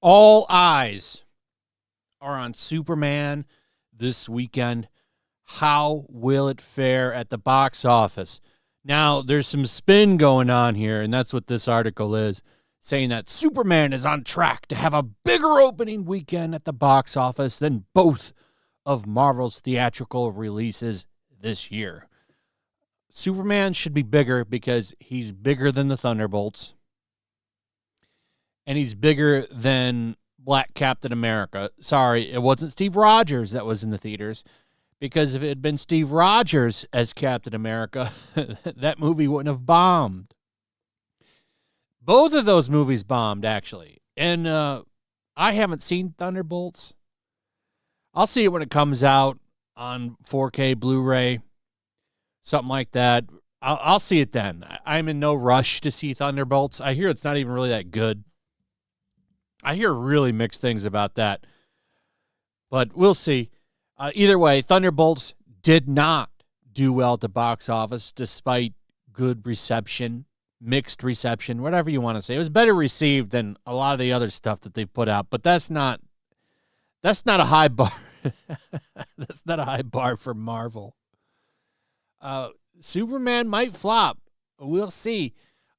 All eyes are on Superman this weekend. How will it fare at the box office? Now, there's some spin going on here, and that's what this article is, saying that Superman is on track to have a bigger opening weekend at the box office than both of Marvel's theatrical releases this year. Superman should be bigger because he's bigger than the Thunderbolts, and he's bigger than Black Captain America. Sorry, it wasn't Steve Rogers that was in the theaters, because if it had been Steve Rogers as Captain America, that movie wouldn't have bombed. Both of those movies bombed, actually. And I haven't seen Thunderbolts. I'll see it when it comes out on 4K Blu-ray, something like that. I'll see it then. I'm in no rush to see Thunderbolts. I hear it's not even really that good. I hear really mixed things about that. But we'll see. Either way, Thunderbolts did not do well at the box office despite good reception, mixed reception, whatever you want to say. It was better received than a lot of the other stuff that they've put out, but that's not a high bar. That's not a high bar for Marvel. Superman might flop. We'll see.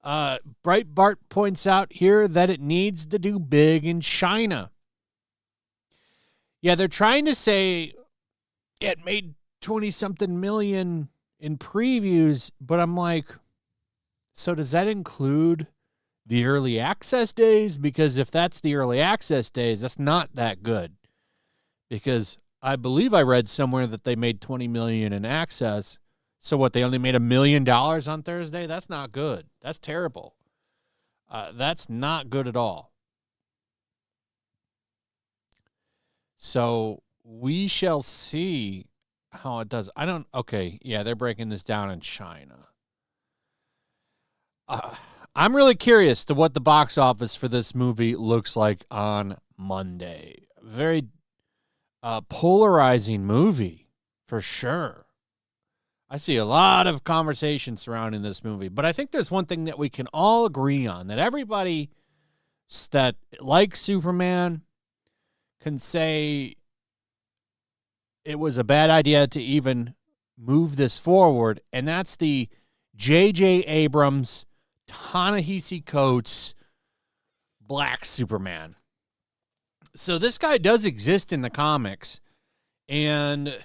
Breitbart points out here that it needs to do big in China. Yeah, they're trying to say it made 20-something million in previews, but I'm like, so does that include the early access days? Because if that's the early access days, that's not that good. Because I believe I read somewhere that they made 20 million in access. So what, they only made $1 million on Thursday? That's not good. That's terrible. That's not good at all. So we shall see how it does. Okay, yeah, they're breaking this down in China. I'm really curious to what the box office for this movie looks like on Monday. Very polarizing movie, for sure. I see a lot of conversation surrounding this movie, but I think there's one thing that we can all agree on, that everybody that likes Superman can say it was a bad idea to even move this forward, and that's the J.J. Abrams, Ta-Nehisi Coates, Black Superman. So this guy does exist in the comics, and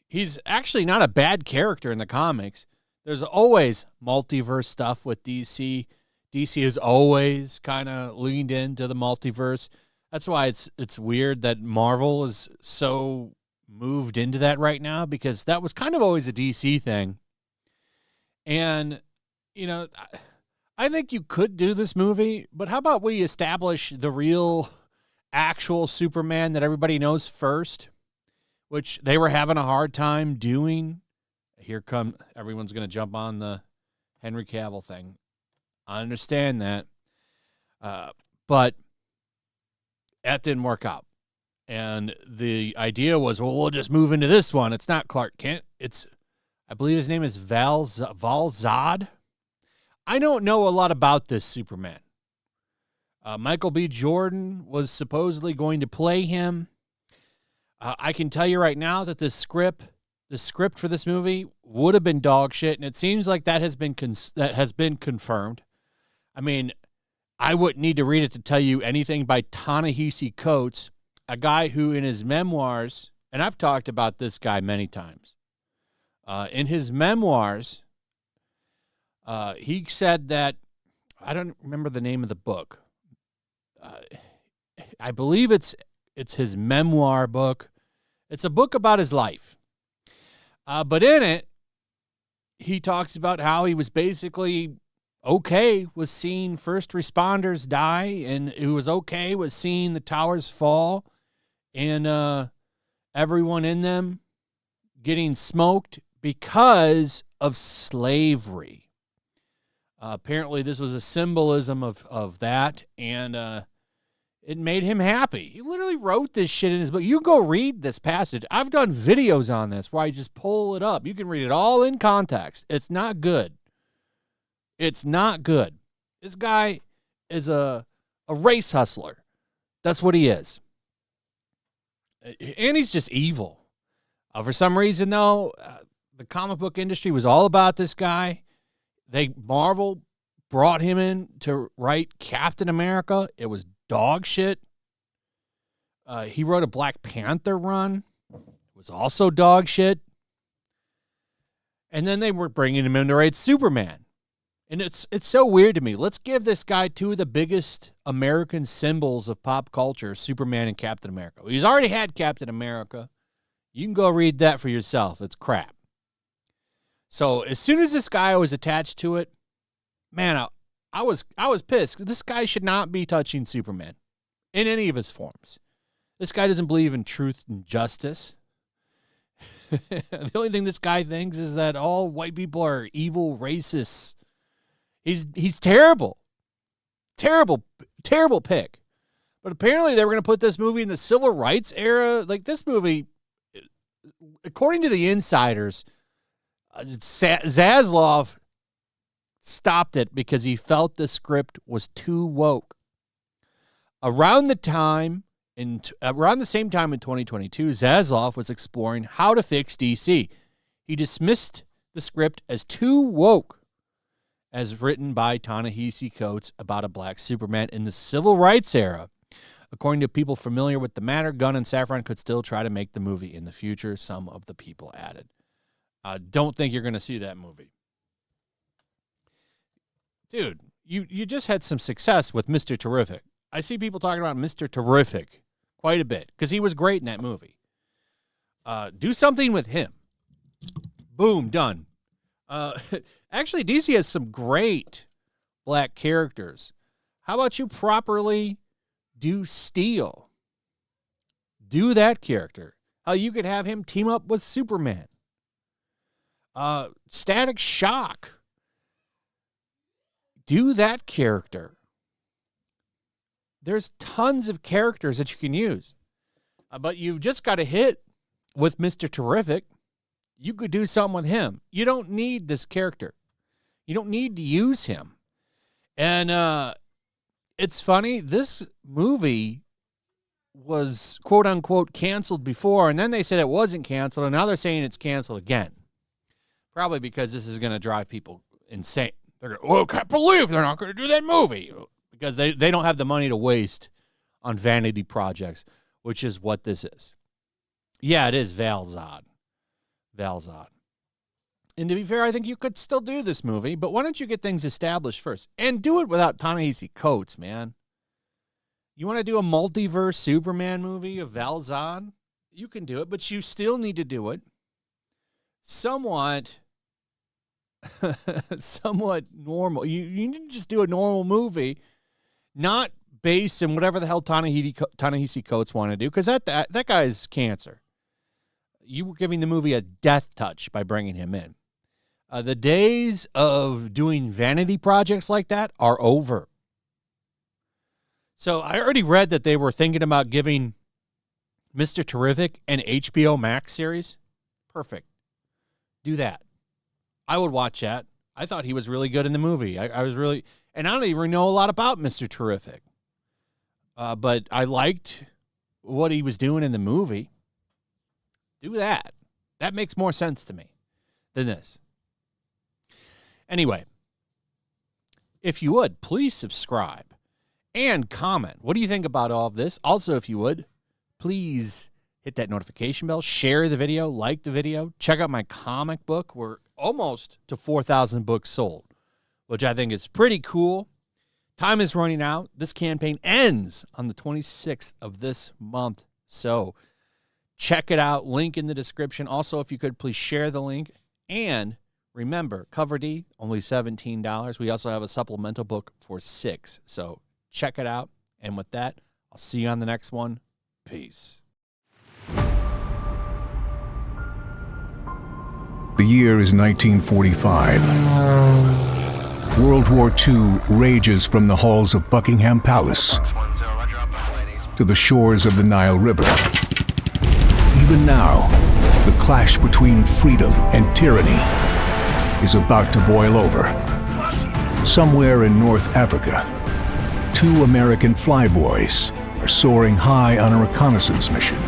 he's actually not a bad character in the comics. There's always multiverse stuff with DC. DC has always kind of leaned into the multiverse. That's why it's weird that Marvel is so moved into that right now, because that was kind of always a DC thing. And, you know, I think you could do this movie, but how about we establish the real, actual Superman that everybody knows first, which they were having a hard time doing. Everyone's going to jump on the Henry Cavill thing. I understand that. But that didn't work out. And the idea was, well, we'll just move into this one. It's not Clark Kent. I believe his name is Val Zod. I don't know a lot about this Superman. Michael B. Jordan was supposedly going to play him. I can tell you right now that the script for this movie would have been dog shit, and it seems like that has been confirmed. I mean, I wouldn't need to read it to tell you anything by Ta-Nehisi Coates, a guy who in his memoirs, and I've talked about this guy many times, in his memoirs, he said that, I don't remember the name of the book. I believe it's his memoir book. It's a book about his life. But in it, he talks about how he was basically okay with seeing first responders die, and he was okay with seeing the towers fall and everyone in them getting smoked because of slavery. Apparently, this was a symbolism of that, and It made him happy. He literally wrote this shit in his book. You go read this passage. I've done videos on this where I just pull it up. You can read it all in context. It's not good. It's not good. This guy is a race hustler. That's what he is. And he's just evil. For some reason, though, the comic book industry was all about this guy. Marvel brought him in to write Captain America. It was dog shit. He wrote a Black Panther run. It was also dog shit. And then they were bringing him in to write Superman. And it's so weird to me. Let's give this guy two of the biggest American symbols of pop culture, Superman and Captain America. He's already had Captain America. You can go read that for yourself. It's crap. So as soon as this guy was attached to it, man, I was pissed. This guy should not be touching Superman in any of his forms. This guy doesn't believe in truth and justice. The only thing this guy thinks is that all white people are evil racists. He's terrible. Terrible pick. But apparently they were going to put this movie in the civil rights era. Like, this movie, according to the insiders, Zaslav stopped it because he felt the script was too woke. Around the same time in 2022, Zaslav was exploring how to fix DC. He dismissed the script as too woke, as written by Ta-Nehisi Coates about a black Superman in the civil rights era. According to people familiar with the matter, Gunn and Safran could still try to make the movie in the future, some of the people added. Don't think you're going to see that movie. Dude, you just had some success with Mr. Terrific. I see people talking about Mr. Terrific quite a bit because he was great in that movie. Do something with him. Boom, done. Actually, DC has some great black characters. How about you properly do Steel? Do that character. How you could have him team up with Superman. Static Shock. Do that character. There's tons of characters that you can use. But you've just got to hit with Mr. Terrific. You could do something with him. You don't need this character. You don't need to use him. And it's funny, this movie was quote-unquote canceled before, and then they said it wasn't canceled, and now they're saying it's canceled again. Probably because this is going to drive people insane. They're going, I can't believe they're not going to do that movie. Because they don't have the money to waste on vanity projects, which is what this is. Yeah, it is Val-Zod. And to be fair, I think you could still do this movie, but why don't you get things established first? And do it without Ta-Nehisi Coates, man. You want to do a multiverse Superman movie of Val-Zod? You can do it, but you still need to do it somewhat normal. You need to just do a normal movie, not based in whatever the hell Ta-Nehisi Coates want to do, because that guy's cancer. You were giving the movie a death touch by bringing him in. The days of doing vanity projects like that are over. So I already read that they were thinking about giving Mr. Terrific an HBO Max series. Perfect. Do that. I would watch that. I thought he was really good in the movie. I was really, and I don't even know a lot about Mr. Terrific. But I liked what he was doing in the movie. Do that. That makes more sense to me than this. Anyway, if you would, please subscribe and comment. What do you think about all of this? Also, if you would, please hit that notification bell, share the video, like the video, check out my comic book. We're almost to 4,000 books sold, which I think is pretty cool. Time is running out. This campaign ends on the 26th of this month. So check it out. Link in the description. Also, if you could, please share the link. And remember, Cover D, only $17. We also have a supplemental book for $6. So check it out. And with that, I'll see you on the next one. Peace. The year is 1945. World War II rages from the halls of Buckingham Palace. to the shores of the Nile River. Even now, the clash between freedom and tyranny is about to boil over. Somewhere in North Africa, 2 American flyboys are soaring high on a reconnaissance mission,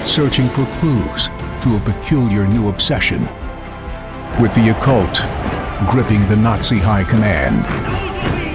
searching for clues to a peculiar new obsession, with the occult gripping the Nazi high command.